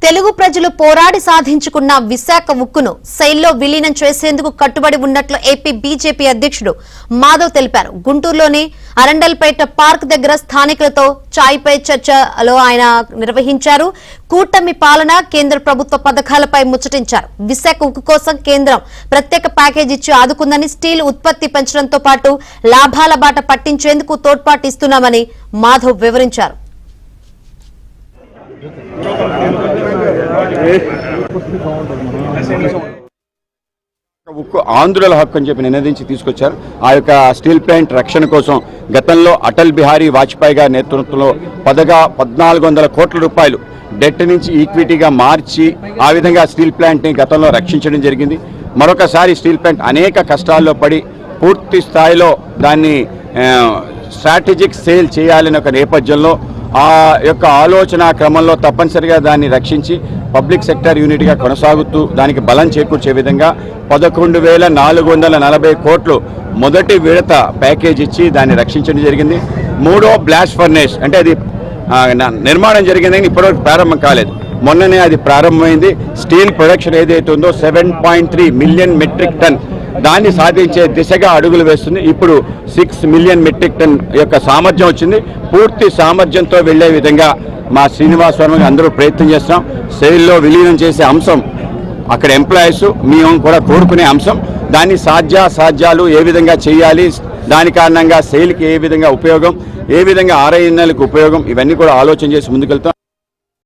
తెలుగు ప్రజలు పోరాడి సాధించుకున్న విశాఖ ఉక్కును శైల్లో విలీనం చేసేందుకు కట్టుబడి ఉన్నట్లు ఏపీ బీజేపీ అధ్యక్షుడు మాధవ్ తెలిపారు. గుంటూరులోని అరండల్పేట పార్క్ దగ్గర స్థానికులతో చాయ్పై చర్చలో ఆయన నిర్వహించారు. కూటమి పాలన, కేంద్ర ప్రభుత్వ పథకాలపై ముచ్చటించారు. విశాఖ ఉక్కు కోసం కేంద్రం ప్రత్యేక ప్యాకేజీ ఇచ్చి ఆదుకుందని, స్టీల్ ఉత్పత్తి పెంచడంతో పాటు లాభాల బాట పట్టించేందుకు తోడ్పాటు ఇస్తున్నామని మాధవ్ వివరించారు. ఉక్కు ఆంధ్రుల హక్కు అని చెప్పి నినదించి తీసుకొచ్చారు. ఆ యొక్క స్టీల్ ప్లాంట్ రక్షణ కోసం గతంలో అటల్ బిహారీ వాజ్పేయి గారి నేతృత్వంలో 1400 కోట్ల రూపాయలు డెట్ నుంచి ఈక్విటీగా మార్చి ఆ విధంగా స్టీల్ ప్లాంట్ని గతంలో రక్షించడం జరిగింది. మరొకసారి స్టీల్ ప్లాంట్ అనేక కష్టాల్లో పడి పూర్తి స్థాయిలో దాన్ని స్ట్రాటజిక్ సేల్ చేయాలనే ఒక నేపథ్యంలో ఆ యొక్క ఆలోచన క్రమంలో తప్పనిసరిగా దాన్ని రక్షించి పబ్లిక్ సెక్టర్ యూనిట్గా కొనసాగుతూ దానికి బలం చేకూర్చే విధంగా 11,440 కోట్లు మొదటి విడత ప్యాకేజ్ ఇచ్చి దాన్ని రక్షించడం జరిగింది. మూడో బ్లాస్ట్ ఫర్నేస్ అంటే అది నిర్మాణం జరిగిందని ఇప్పటివరకు ప్రారంభం కాలేదు. మొన్ననే అది ప్రారంభమైంది. స్టీల్ ప్రొడక్షన్ ఏదైతే ఉందో 7.3 మిలియన్ మెట్రిక్ టన్ దాన్ని సాధించే దిశగా అడుగులు వేస్తుంది. ఇప్పుడు 6 మిలియన్ మెట్రిక్ టన్ యొక్క సామర్థ్యం వచ్చింది. పూర్తి సామర్థ్యంతో వెళ్లే విధంగా మా శ్రీనివాస్ వర్మ అందరూ ప్రయత్నం చేస్తాం. సెయిల్లో విలీనం చేసే అంశం అక్కడ ఎంప్లాయీస్ మేము కూడా కోరుకునే అంశం. దాన్ని సాధ్యాలు ఏ విధంగా చేయాలి, దాని కారణంగా సెయిల్కి ఏ విధంగా ఉపయోగం, ఏ విధంగా RINLకి ఉపయోగం, ఇవన్నీ కూడా ఆలోచన చేసి ముందుకెళ్తాం.